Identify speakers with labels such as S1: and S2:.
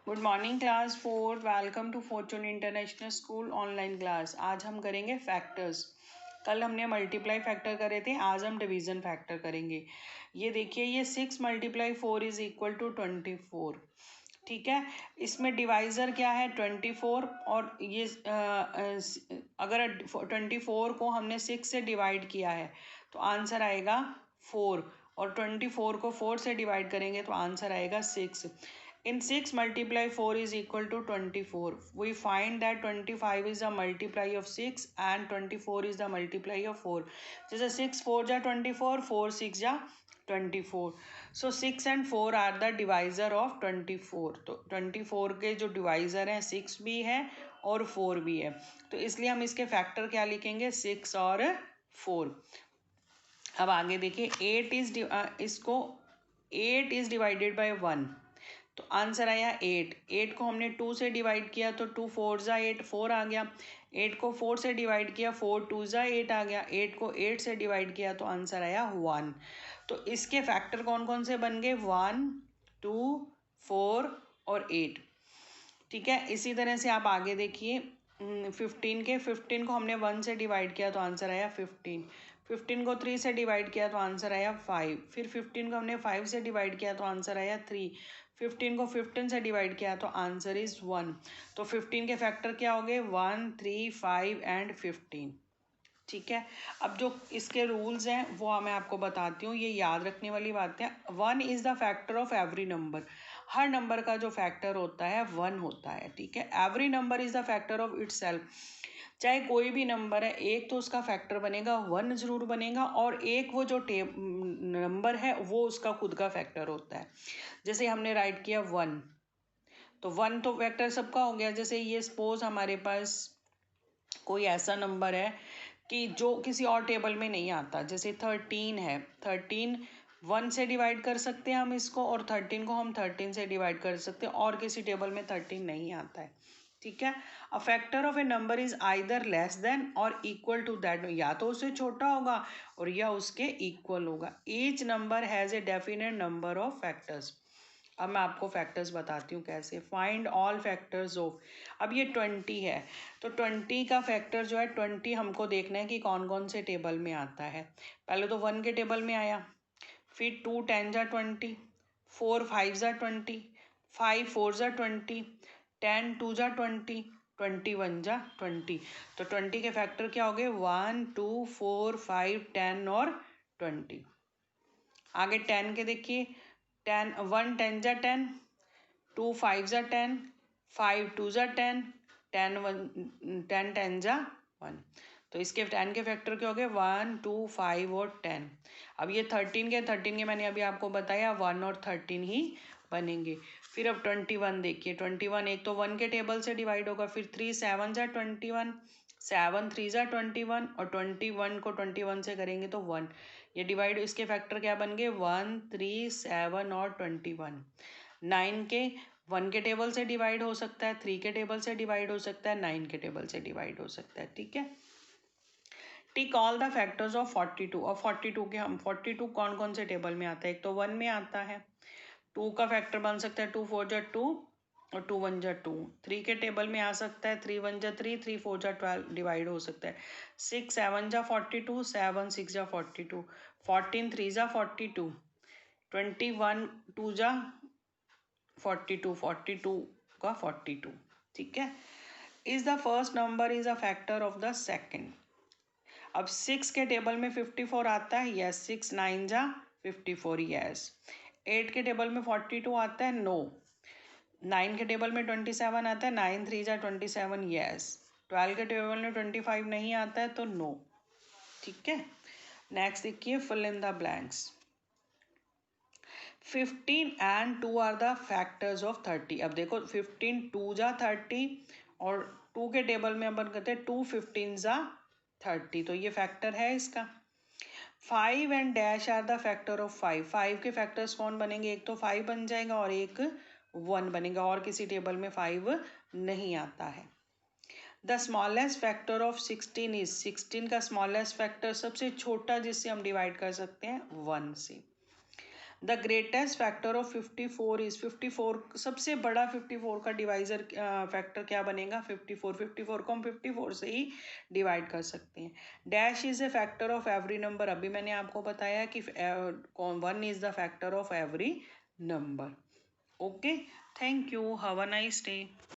S1: Good morning class 4। Welcome to fortune international school online class. आज हम करेंगे factors. कल हमने मल्टीप्लाई फैक्टर करे थे, आज हम डिवीजन फैक्टर करेंगे। ये देखिए, ये 6 × 4 इज इक्वल टू 24। ठीक है, इसमें डिवाइज़र क्या है 24। और ये अगर 24 को हमने 6 से डिवाइड किया है तो आंसर आएगा 4, और 24 को 4 से डिवाइड करेंगे तो आंसर आएगा 6। In 6 × 4 is equal to 24. We find that 25 is the multiply of 6 and 24 is the multiply of 4. जैसे 6 4 जा 24, 4 6 जा 24. So 6 and 4 are the divisor of 24. तो 24 के जो डिवाइज़र हैं 6 भी है और 4 भी है, तो इसलिए हम इसके फैक्टर क्या लिखेंगे, 6 और 4। अब आगे देखिए, 8 इज डिवाइडेड बाय 1, तो आंसर आया 8। 8 को हमने 2 से डिवाइड किया तो 2 4 ज़ा 8, 4 आ गया। 8 को 4 से डिवाइड किया, 4 2 ज़ा 8 आ गया। 8 को 8 से डिवाइड किया तो आंसर आया 1। तो इसके फैक्टर कौन कौन से बन गए, 1 2 4 और 8। ठीक है, इसी तरह से आप आगे देखिए, 15 को हमने 1 से डिवाइड किया तो आंसर आया 15। 15 को 3 से डिवाइड किया तो आंसर आया 5। फिर 15 को हमने 5 से डिवाइड किया तो आंसर आया 3। 15 को 15 से डिवाइड किया तो आंसर इज 1। तो 15 के फैक्टर क्या हो गए, 1 3 5 एंड 15। ठीक है, अब जो इसके रूल्स हैं वो मैं आपको बताती हूँ, ये याद रखने वाली बातें। 1 is the factor of every number. Her number का जो फैक्टर होता है 1 होता है। ठीक है, every number is the factor of itself. चाहे कोई भी नंबर है, एक तो उसका फैक्टर बनेगा 1 ज़रूर बनेगा, और एक वो जो नंबर है वो उसका खुद का फैक्टर होता है। जैसे हमने राइट किया 1, तो 1 तो फैक्टर सबका हो गया। जैसे ये सपोज हमारे पास कोई ऐसा नंबर है कि जो किसी और टेबल में नहीं आता, जैसे 13 है। 13 1 से डिवाइड कर सकते हैं हम इसको, और 13 को हम 13 से डिवाइड कर सकते हैं, और किसी टेबल में 13 नहीं आता है। ठीक है, a factor of A number is either less than और इक्वल टू दैट, या तो उससे छोटा होगा और या उसके इक्वल होगा। Each number has a definite number of factors. अब मैं आपको फैक्टर्स बताती हूँ कैसे। फाइंड ऑल फैक्टर्स ऑफ, अब ये 20 है, तो 20 का फैक्टर जो है 20 हमको देखना है कि कौन कौन से टेबल में आता है। पहले तो 1 के टेबल में आया, फिर 2 10 जा 20, 4 5 जा 20, 5 4 जा 20, 10 2 जा 20, 21 जा 20। तो 20 के फैक्टर क्या हो गए, 1 2 4 5 10 और 20। आगे 10 के देखिए, 10 1 10 जा 10, 2 5 जा 10, 5 2 जा 10, 10 10 10 जा 1। तो इसके 10 के फैक्टर क्या हो गए, 1 2 5 और 10। अब ये 13 के मैंने अभी आपको बताया 1 और 13 ही बनेंगे। फिर अब 21 देखिए, 21 एक तो 1 के टेबल से डिवाइड होगा, फिर 3 7 जा 21, 7 3 जा 21, और 21 को 21 से करेंगे तो 1। ये डिवाइड, इसके फैक्टर क्या बन गए, 1 3 7 और 21। 9 के 1 के टेबल से डिवाइड हो सकता है, 3 के टेबल से डिवाइड हो सकता है, 9 के टेबल से डिवाइड हो सकता है। ठीक है, टिक ऑल द फैक्टर्स ऑफ 42। और 42 के हम 42 कौन कौन से टेबल में आता है, एक तो 1 में आता है, 2 का फैक्टर बन सकता है 2 4 जा 2 और 2 1 जा 2। 3 के टेबल में आ सकता है 3 1 जा 3, 3 4 जा 12 डिवाइड हो सकता है। 6 7 जा 42, 7 6 जा 42, 14 3 जा 42, 21 2 जा 42, 42 का 42। ठीक है, is the first number is a factor of the second. अब 6 के टेबल में 54 आता है, यस। 6 9 जा 54, यस। 8 के टेबल में 42 आता है, नो। 9 के टेबल में 27 आता है, 9 3 जा 27, यस। 12 के टेबल में 25 नहीं आता है, तो नो। ठीक है, नेक्स्ट देखिए, fill in the blanks. 15 and 2 are the factors of 30। अब देखो 15 2 जा 30, और 2 के टेबल में अपन कहते हैं 2 15 जा 30, तो ये फैक्टर है इसका। 5 and dash are the factor of 5। 5 के फैक्टर्स कौन बनेंगे, एक तो 5 बन जाएगा और एक 1 बनेगा, और किसी टेबल में 5 नहीं आता है। The smallest factor of 16 is, 16 का स्मॉलेस्ट फैक्टर सबसे छोटा जिससे हम डिवाइड कर सकते हैं 1 से। The greatest factor of 54 is 54, सबसे बड़ा 54 का डिवाइजर फैक्टर क्या बनेगा 54। 54 को हम 54 से ही डिवाइड कर सकते हैं। Dash is a factor of every number, अभी मैंने आपको बताया कि 1 is the factor of every number. Okay, thank you, have a nice day.